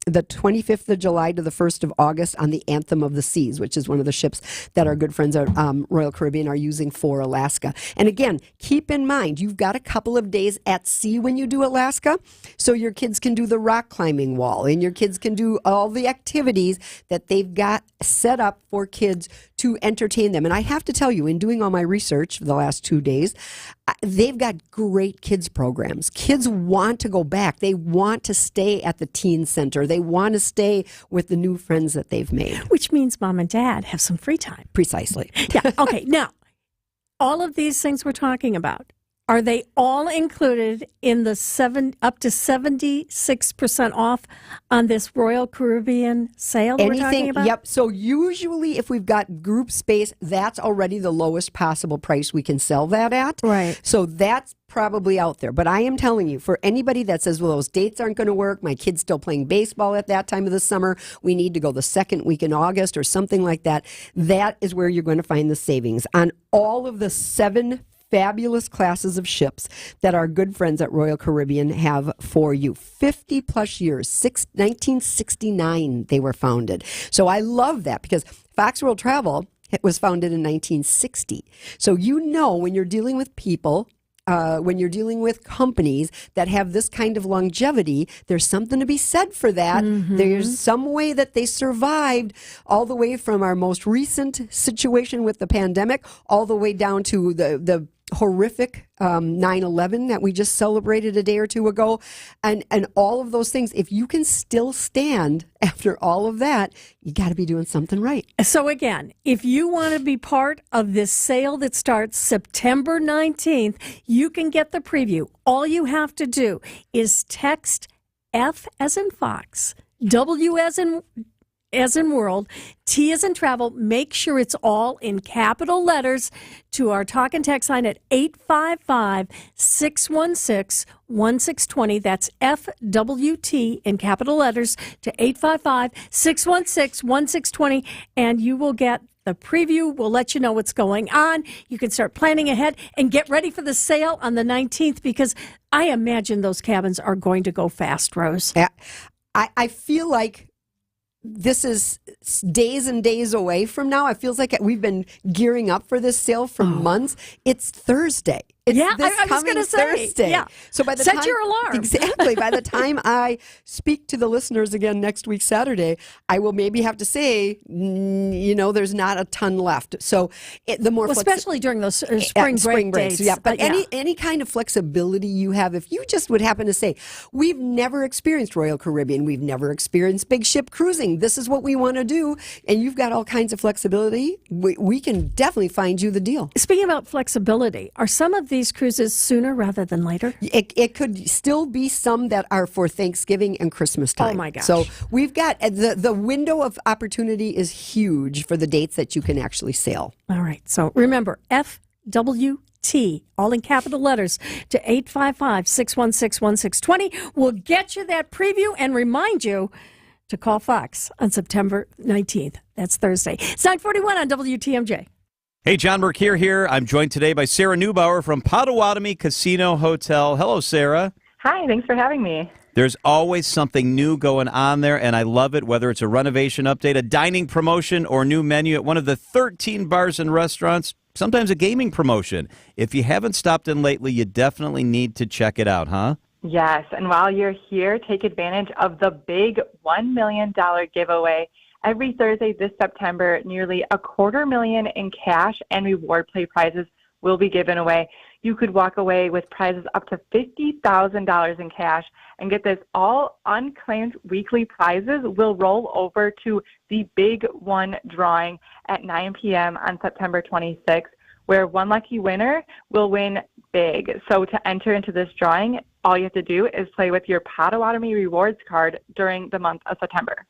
the 25th of July to the 1st of August on the Anthem of the Seas, which is one of the ships that our good friends at Royal Caribbean are using for Alaska. And again, keep in mind, you've got a couple of days at sea when you do Alaska, so your kids can do the rock climbing wall, and your kids can do all the activities that they've got set up for kids to entertain them. And I have to tell you, in doing all my research for the last 2 days, they've got great kids programs. Kids want to go back. They want to stay at the teen center. They want to stay with the new friends that they've made. Which means mom and dad have some free time. Precisely. Yeah. Okay. Now, all of these things we're talking about, are they all included in the up to 76% off on this Royal Caribbean sale that we're talking about? Yep. So usually if we've got group space, that's already the lowest possible price we can sell that at. Right. So that's probably out there. But I am telling you, for anybody that says, well, those dates aren't going to work, my kid's still playing baseball at that time of the summer, we need to go the second week in August or something like that, that is where you're going to find the savings on all of the 7 fabulous classes of ships that our good friends at Royal Caribbean have for you. 50 plus years, 1969 they were founded. So I love that because Fox World Travel was founded in 1960. So when you're dealing with people, when you're dealing with companies that have this kind of longevity, there's something to be said for that. Mm-hmm. There's some way that they survived all the way from our most recent situation with the pandemic, all the way down to the horrific 9/11 that we just celebrated a day or two ago, and all of those things. If you can still stand after all of that, you got to be doing something right. So again, if you want to be part of this sale that starts September 19th, you can get the preview. All you have to do is text F as in Fox, W as in world, T as in travel. Make sure it's all in capital letters to our talk and text line at 855-616-1620. That's FWT in capital letters to 855-616-1620. And you will get the preview. We'll let you know what's going on. You can start planning ahead and get ready for the sale on the 19th because I imagine those cabins are going to go fast, Rose. Yeah, I feel like this is days and days away from now. It feels like we've been gearing up for this sale for months. It's Thursday. It's Yeah, this I was coming gonna say, Thursday. yeah. So by the Set time, your alarm. Exactly. By the time I speak to the listeners again next week, Saturday, I will maybe have to say, there's not a ton left. So the more especially during those spring breaks. dates. Yeah, but any kind of flexibility you have, if you just would happen to say, we've never experienced Royal Caribbean, we've never experienced big ship cruising, this is what we want to do, and you've got all kinds of flexibility, we can definitely find you the deal. Speaking about flexibility, are some of these cruises sooner rather than later? It could still be some that are for Thanksgiving and Christmas time. Oh my gosh. So we've got the window of opportunity is huge for the dates that you can actually sail. All right. So remember, FWT, all in capital letters, to 855-616-1620. We'll get you that preview and remind you to call Fox on September 19th. That's Thursday. It's 9:41 on WTMJ. Hey, John Mercure here. I'm joined today by Sarah Neubauer from Potawatomi Casino Hotel. Hello, Sarah. Hi, thanks for having me. There's always something new going on there, and I love it, whether it's a renovation update, a dining promotion, or new menu at one of the 13 bars and restaurants, sometimes a gaming promotion. If you haven't stopped in lately, you definitely need to check it out, huh? Yes, and while you're here, take advantage of the big $1 million giveaway. Every Thursday this September, nearly $250,000 in cash and reward play prizes will be given away. You could walk away with prizes up to $50,000 in cash. And get this, all unclaimed weekly prizes will roll over to the Big One drawing at 9 p.m. on September 26th, where one lucky winner will win big. So to enter into this drawing, all you have to do is play with your Potawatomi Rewards card during the month of September.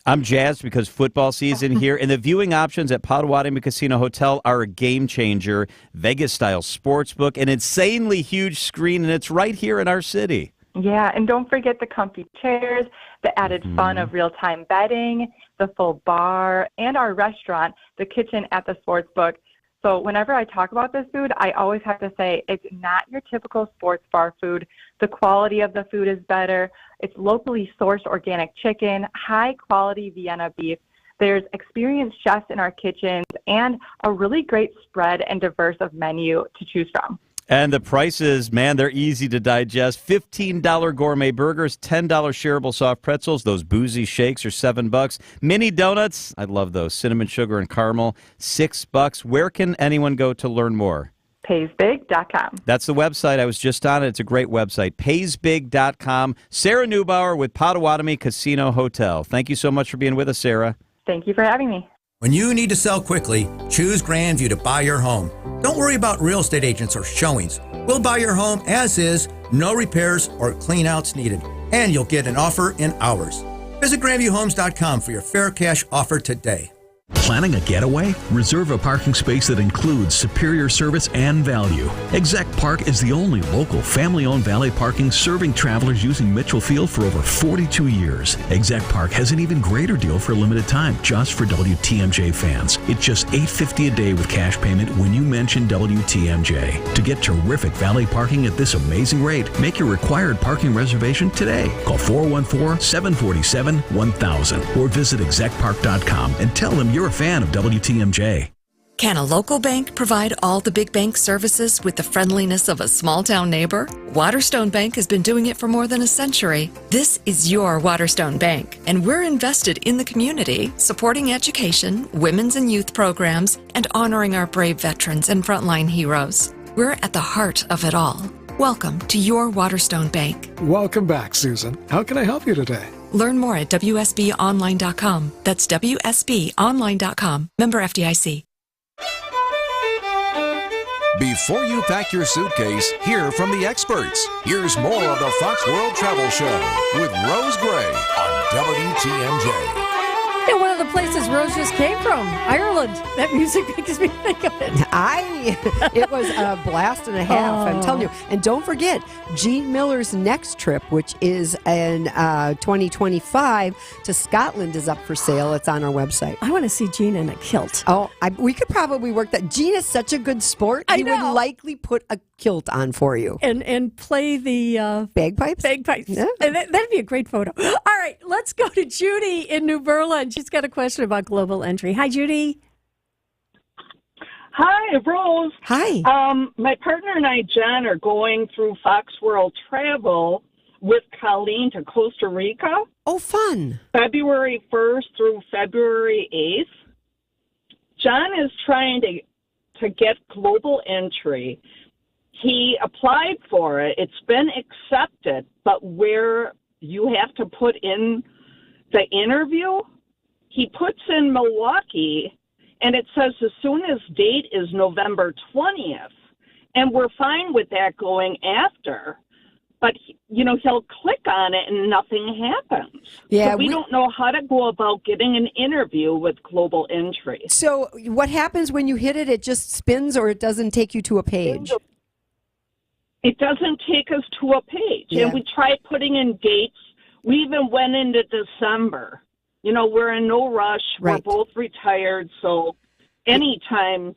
I'm jazzed because football season here, and the viewing options at Potawatomi Casino Hotel are a game changer. Vegas-style sportsbook, an insanely huge screen, and it's right here in our city. Yeah, and don't forget the comfy chairs, the added fun of real-time betting, the full bar, and our restaurant, the kitchen at the sportsbook. So whenever I talk about this food, I always have to say it's not your typical sports bar food. The quality of the food is better. It's locally sourced organic chicken, high-quality Vienna beef. There's experienced chefs in our kitchens and a really great spread and diverse of menu to choose from. And the prices, man, they're easy to digest. $15 gourmet burgers, $10 shareable soft pretzels. Those boozy shakes are $7. Mini donuts, I love those. Cinnamon, sugar, and caramel, $6. Where can anyone go to learn more? PaysBig.com. That's the website. I was just on it. It's a great website. PaysBig.com. Sarah Neubauer with Potawatomi Casino Hotel. Thank you so much for being with us, Sarah. Thank you for having me. When you need to sell quickly, choose Grandview to buy your home. Don't worry about real estate agents or showings. We'll buy your home as is, no repairs or cleanouts needed, and you'll get an offer in hours. Visit GrandviewHomes.com for your fair cash offer today. Planning a getaway? Reserve a parking space that includes superior service and value. Exec Park is the only local family-owned valet parking serving travelers using Mitchell Field for over 42 years. Exec Park has an even greater deal for a limited time just for WTMJ fans. It's just $8.50 a day with cash payment when you mention WTMJ. To get terrific valet parking at this amazing rate, make your required parking reservation today. Call 414-747-1000 or visit execpark.com and tell them you're a fan of WTMJ. Can a local bank provide all the big bank services with the friendliness of a small-town neighbor? Waterstone Bank has been doing it for more than a century. This is your Waterstone Bank, and we're invested in the community, supporting education, women's and youth programs, and honoring our brave veterans and frontline heroes. We're at the heart of it all. Welcome to your Waterstone Bank. Welcome back, Susan. How can I help you today? Learn more at WSBOnline.com. That's WSBOnline.com. Member FDIC. Before you pack your suitcase, hear from the experts. Here's more of the Fox World Travel Show with Rose Gray on WTMJ. Yeah, one of the places Rose just came from, Ireland. That music makes me think of it. It was a blast and a half, I'm telling you. And don't forget, Gene Miller's next trip, which is in 2025 to Scotland, is up for sale. It's on our website. I want to see Gene in a kilt. Oh, we could probably work that. Gene is such a good sport. He would likely put a kilt on for you. And play the... bagpipes? Bagpipes. Yeah. That'd be a great photo. All right, let's go to Judy in New Berlin. She's got a question about global entry. Hi, Judy. Hi, Rose. Hi. My partner and I, Jen, are going through Fox World Travel with Colleen to Costa Rica. Oh, fun. February 1st through February 8th. John is trying to get global entry. He applied for it. It's been accepted, but where you have to put in the interview, he puts in Milwaukee, and it says the soonest date is November 20th. And we're fine with that going after. But, he'll click on it and nothing happens. Yeah, so we don't know how to go about getting an interview with global entry. So what happens when you hit it? It just spins or it doesn't take you to a page? It doesn't take us to a page. Yeah. And we tried putting in dates. We even went into December. We're in no rush. Right. We're both retired, so any time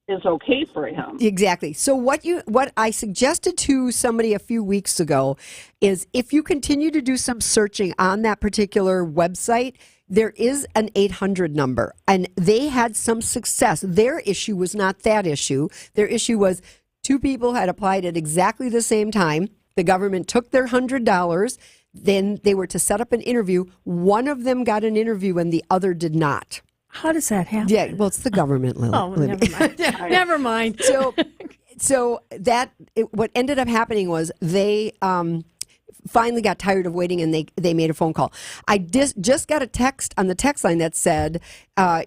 is okay for him. Exactly. So what I suggested to somebody a few weeks ago is if you continue to do some searching on that particular website, there is an 800 number, and they had some success. Their issue was not that issue. Their issue was two people had applied at exactly the same time. The government took their $100. Then they were to set up an interview. One of them got an interview and the other did not. How does that happen? Yeah, well, it's the government, Lily. Oh, never mind. Never mind. So what ended up happening was they finally got tired of waiting and they made a phone call. I just got a text on the text line that said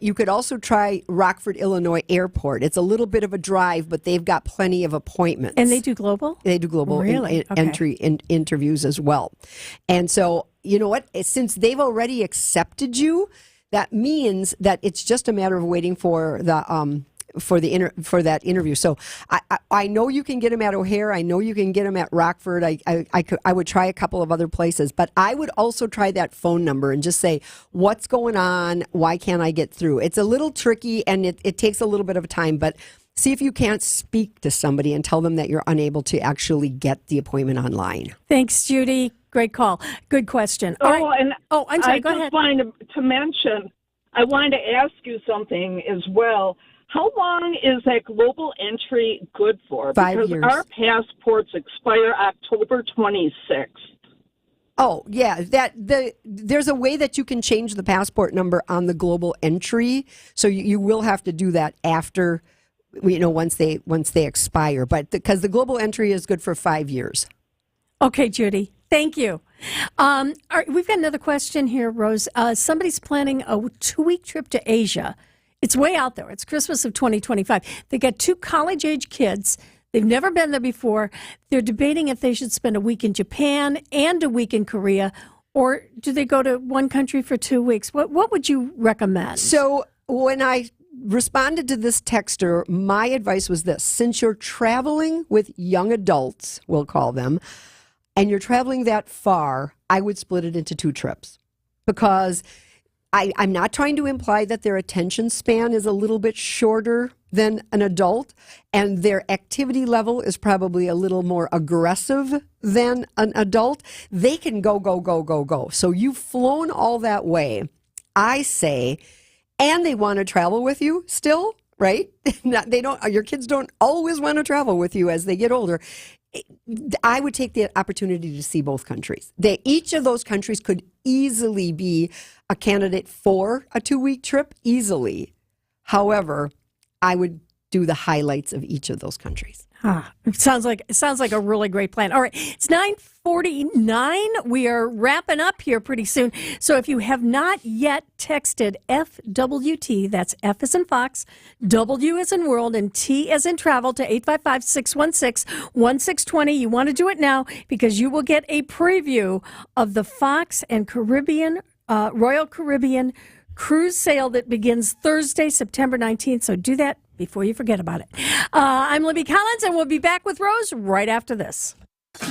you could also try Rockford, Illinois Airport. It's a little bit of a drive, but they've got plenty of appointments. And they do global? They do global Really? Okay. entry interviews as well. And so, you know what? Since they've already accepted you, that means that it's just a matter of waiting for the for that interview. So I know you can get them at O'Hare. I know you can get them at Rockford. I would try a couple of other places, but I would also try that phone number and just say, what's going on? Why can't I get through? It's a little tricky and it takes a little bit of time, but see if you can't speak to somebody and tell them that you're unable to actually get the appointment online. Thanks, Judy. Great call. Good question. All right. I'm sorry. Go ahead. I just wanted to mention, I wanted to ask you something as well. How long is that global entry good for? 5 years. Because our passports expire October 26th. Oh, yeah. There's a way that you can change the passport number on the global entry. So you will have to do that after, once they expire. But because the global entry is good for 5 years. Okay, Judy. Thank you. All right, we've got another question here, Rose. Somebody's planning a 2-week trip to Asia. It's way out there. It's Christmas of 2025. They got 2 college-age kids. They've never been there before. They're debating if they should spend a week in Japan and a week in Korea, or do they go to one country for 2 weeks? What would you recommend? So when I responded to this texter, my advice was this. Since you're traveling with young adults, we'll call them, and you're traveling that far, I would split it into 2 trips because I'm not trying to imply that their attention span is a little bit shorter than an adult, and their activity level is probably a little more aggressive than an adult. They can go. So you've flown all that way, I say, and they want to travel with you still, right? Your kids don't always want to travel with you as they get older. I would take the opportunity to see both countries. Each of those countries could easily be a candidate for a 2-week trip, easily. However, I would do the highlights of each of those countries. It sounds like a really great plan. All right, it's 9:49. We are wrapping up here pretty soon. So if you have not yet texted FWT, that's F as in Fox, W as in World, and T as in Travel to 855-616-1620, you want to do it now because you will get a preview of the Fox and Royal Caribbean cruise sail that begins Thursday, September 19th. So do that before you forget about it. I'm Libby Collins, and we'll be back with Rose right after this.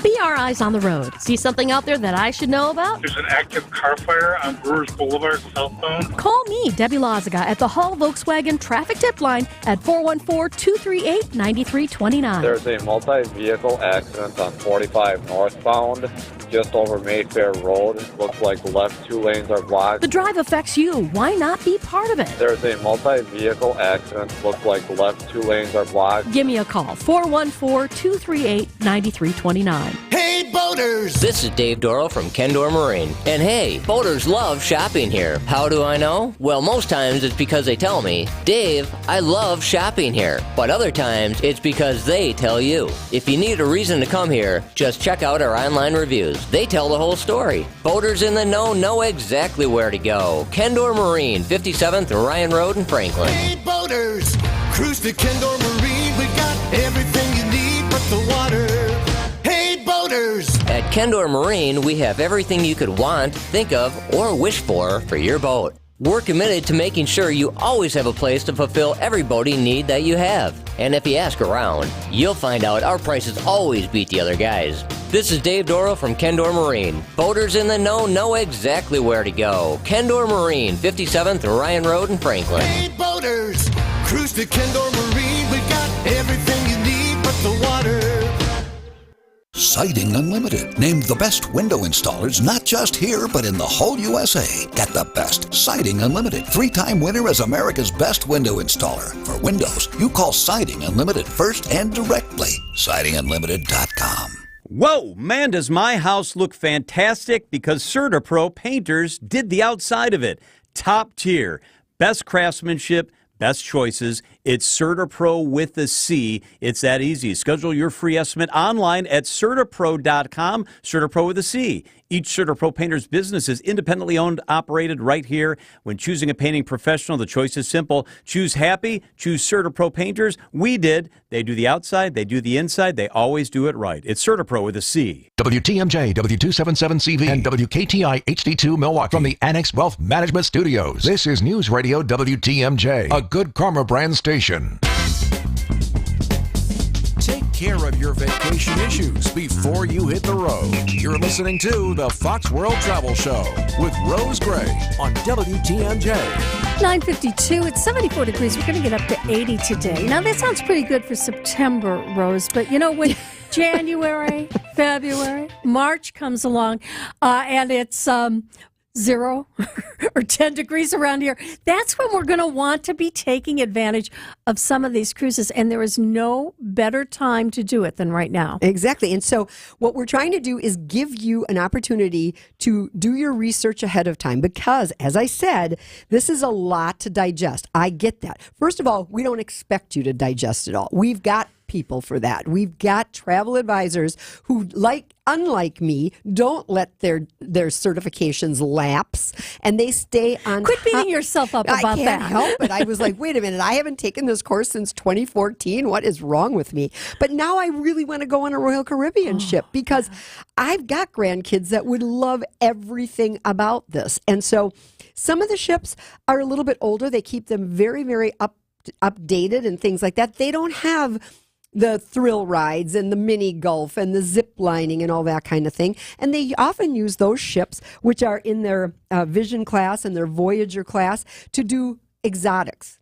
Be our eyes on the road. See something out there that I should know about? There's an active car fire on Brewers Boulevard southbound. Call me, Debbie Loziga, at the Hall Volkswagen traffic tip line at 414-238-9329. There's a multi-vehicle accident on 45 northbound, just over Mayfair Road. Looks like the left 2 lanes are blocked. The drive affects you. Why not be part of it? There's a multi-vehicle accident. Looks like the left 2 lanes are blocked. Give me a call, 414-238-9329. Hey, boaters! This is Dave Dorrell from Kendor Marine. And hey, boaters love shopping here. How do I know? Well, most times it's because they tell me, Dave, I love shopping here. But other times it's because they tell you. If you need a reason to come here, just check out our online reviews. They tell the whole story. Boaters in the know exactly where to go. Kendor Marine, 57th Orion Road in Franklin. Hey, boaters! Cruise to Kendor Marine. We got everything you need but the water. Hey, boaters! At Kendor Marine, we have everything you could want, think of, or wish for your boat. We're committed to making sure you always have a place to fulfill every boating need that you have. And if you ask around, you'll find out our prices always beat the other guys. This is Dave Dorrell from Kendor Marine. Boaters in the know exactly where to go. Kendor Marine, 57th Orion Road in Franklin. Hey, boaters! Cruise to Kendor Marine. We got everything you need but the water. Siding Unlimited, named the best window installers not just here but in the whole USA. Get the best. Siding Unlimited, 3-time winner as America's best window installer. For windows, you call Siding Unlimited first and directly. SidingUnlimited.com. Whoa, man, does my house look fantastic because CertaPro painters did the outside of it. Top tier, best craftsmanship, best choices. It's CertaPro with a C. It's that easy. Schedule your free estimate online at CertaPro.com. CertaPro with a C. Each CertaPro painter's business is independently owned, operated right here. When choosing a painting professional, the choice is simple. Choose happy. Choose CertaPro painters. We did. They do the outside. They do the inside. They always do it right. It's CertaPro with a C. WTMJ, W277CV, and WKTI HD2 Milwaukee from the Annex Wealth Management Studios. This is News Radio WTMJ, a good karma brand station. Take care of your vacation issues before you hit the road. You're listening to the Fox World Travel Show with Rose Gray on WTMJ. 9:52. It's 74 degrees. We're going to get up to 80 today. Now, that sounds pretty good for September, Rose. But, you know, when January, February, March comes along, and it's 0 or 10 degrees around here, that's when we're going to want to be taking advantage of some of these cruises. And there is no better time to do it than right now. Exactly. And so what we're trying to do is give you an opportunity to do your research ahead of time because, as I said, this is a lot to digest. I get that. First of all, we don't expect you to digest it all. We've got people for that. We've got travel advisors who, unlike me, don't let their certifications lapse, and they stay on. Quit beating yourself up about that. I can't help it. I was like, wait a minute, I haven't taken this course since 2014. What is wrong with me? But now I really want to go on a Royal Caribbean ship because I've got grandkids that would love everything about this. And so some of the ships are a little bit older. They keep them very, very updated and things like that. They don't have the thrill rides and the mini golf and the zip lining and all that kind of thing. And they often use those ships, which are in their Vision class and their Voyager class, to do exotics.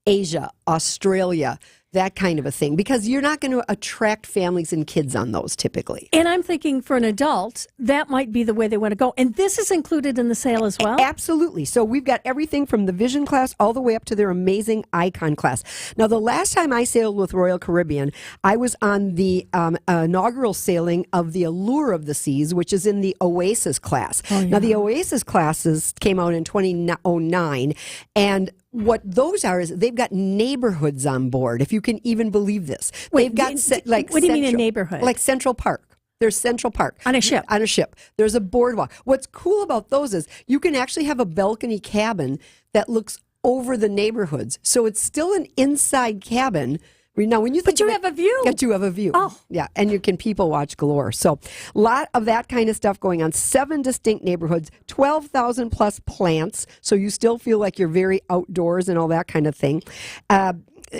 Asia, Australia, that kind of a thing, because you're not going to attract families and kids on those typically. And I'm thinking for an adult, that might be the way they want to go. And this is included in the sale as well? Absolutely. So we've got everything from the Vision class all the way up to their amazing Icon class. Now, the last time I sailed with Royal Caribbean, I was on the inaugural sailing of the Allure of the Seas, which is in the Oasis class. Oh, yeah. Now, the Oasis classes came out in 2009, and what those are is they've got neighborhoods on board, if you can even believe this. Wait, what do you mean a neighborhood? Like Central Park. There's Central Park. On a ship. On a ship. There's a boardwalk. What's cool about those is you can actually have a balcony cabin that looks over the neighborhoods. So it's still an inside cabin. Now, when you think but you have a view. But you have a view. Oh. Yeah, and you can people watch galore. So a lot of that kind of stuff going on. 7 distinct neighborhoods, 12,000 plus plants, so you still feel like you're very outdoors and all that kind of thing.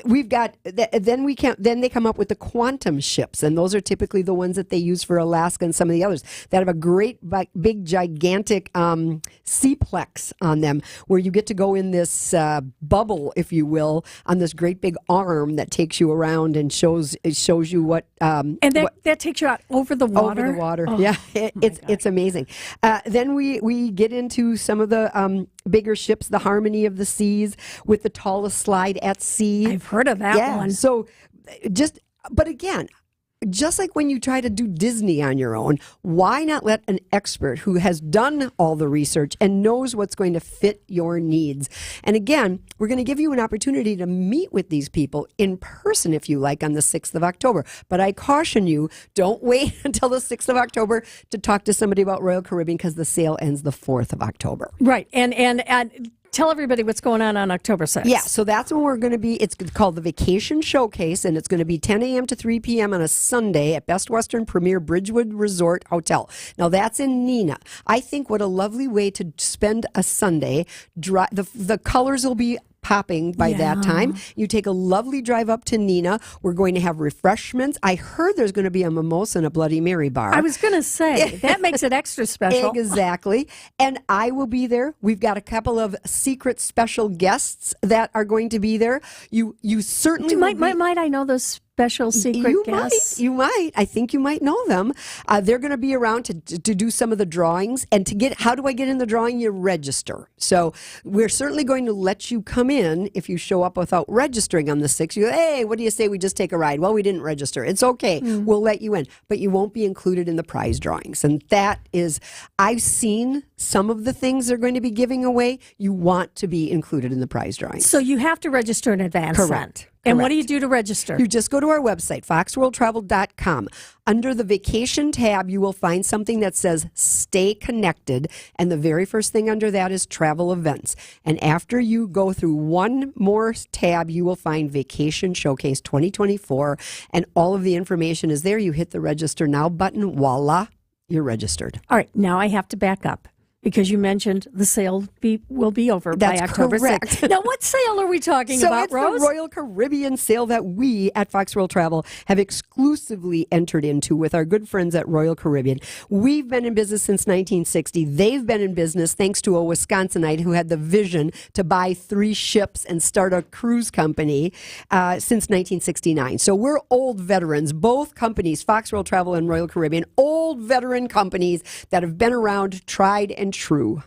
we've got then they come up with the quantum ships, and those are typically the ones that they use for Alaska and some of the others that have a great big gigantic seaplex on them, where you get to go in this bubble, if you will, on this great big arm that takes you around and shows you what that takes you out over the water. Over the water, oh, yeah, it's amazing. Then we get into some of the bigger ships, the Harmony of the Seas, with the tallest slide at sea. I've heard of that one. So but again, just like when you try to do Disney on your own, why not let an expert who has done all the research and knows what's going to fit your needs? And again, we're going to give you an opportunity to meet with these people in person, if you like, on the 6th of October. But I caution you, don't wait until the 6th of October to talk to somebody about Royal Caribbean, because the sale ends the 4th of October. Right. And tell everybody what's going on October 6th. Yeah, so that's when we're going to be, it's called the Vacation Showcase, and it's going to be 10 a.m. to 3 p.m. on a Sunday at Best Western Premier Bridgewood Resort Hotel. Now, that's in Neenah. I think what a lovely way to spend a Sunday. The colors will be popping by that time. You take a lovely drive up to Neenah. We're going to have refreshments. I heard there's going to be a mimosa and a Bloody Mary bar. I was going to say, that makes it extra special. Exactly. And I will be there. We've got a couple of secret special guests that are going to be there. You certainly might I know those special secret guests? You might. I think you might know them. They're going to be around to do some of the drawings. And how do I get in the drawing? You register. So we're certainly going to let you come in if you show up without registering on the 6th. You go, hey, what do you say we just take a ride? Well, we didn't register. It's okay. We'll let you in. But you won't be included in the prize drawings. And that is, I've seen some of the things they're going to be giving away. You want to be included in the prize drawings. So you have to register in advance. Correct. And what do you do to register? You just go to our website, foxworldtravel.com. Under the vacation tab, you will find something that says Stay Connected. And the very first thing under that is travel events. And after you go through one more tab, you will find Vacation Showcase 2024. And all of the information is there. You hit the Register Now button. Voila, you're registered. All right, now I have to back up, because you mentioned the sale will be over That's by October correct. 6th. Now, what sale are we talking about, it's Rose? the Royal Caribbean sale that we at Fox World Travel have exclusively entered into with our good friends at Royal Caribbean. We've been in business since 1960. They've been in business thanks to a Wisconsinite who had the vision to buy 3 ships and start a cruise company since 1969. So we're old veterans. Both companies, Fox World Travel and Royal Caribbean, old veteran companies that have been around, tried and true.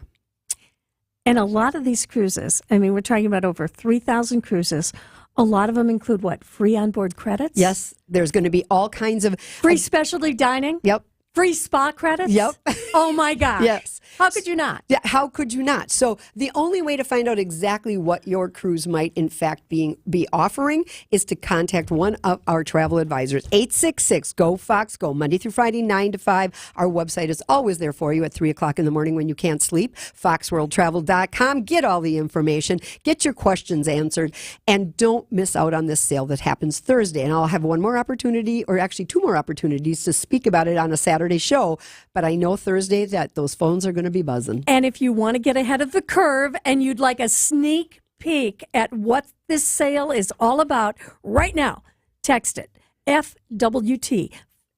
And a lot of these cruises, I mean, we're talking about over 3,000 cruises. A lot of them include what? Free onboard credits? Yes, there's going to be all kinds of... Free specialty dining? Yep. Free spa credits? Yep. Oh, my gosh. Yes. How could you not? Yeah, how could you not? So the only way to find out exactly what your cruise might, in fact, be offering is to contact one of our travel advisors. 866-GO-FOX-GO, Monday through Friday, 9 to 5. Our website is always there for you at 3 o'clock in the morning when you can't sleep. foxworldtravel.com. Get all the information. Get your questions answered. And don't miss out on this sale that happens Thursday. And I'll have one more opportunity, or actually 2 more opportunities, to speak about it on a Saturday show. But I know Thursday that those phones are going to be buzzing. And if you want to get ahead of the curve and you'd like a sneak peek at what this sale is all about right now, text it. FWT.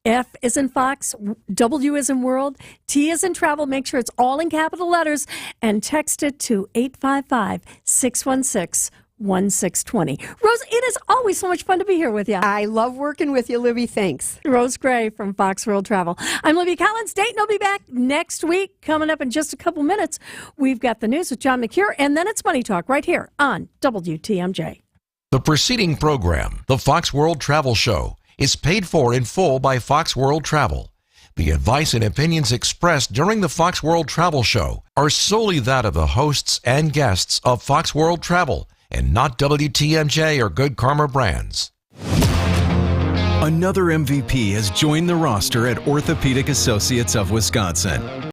F is in Fox, W is in World, T is in Travel. Make sure it's all in capital letters and text it to 855-616-1620. Rose, it is always so much fun to be here with you. I love working with you, Libby. Thanks. Rose Gray from Fox World Travel. I'm Libby Collins. Dayton will be back next week. Coming up in just a couple minutes, we've got the news with John McCure, and then it's Money Talk right here on WTMJ. The preceding program, the Fox World Travel Show, is paid for in full by Fox World Travel. The advice and opinions expressed during the Fox World Travel Show are solely that of the hosts and guests of Fox World Travel, and not WTMJ or Good Karma Brands. Another MVP has joined the roster at Orthopedic Associates of Wisconsin.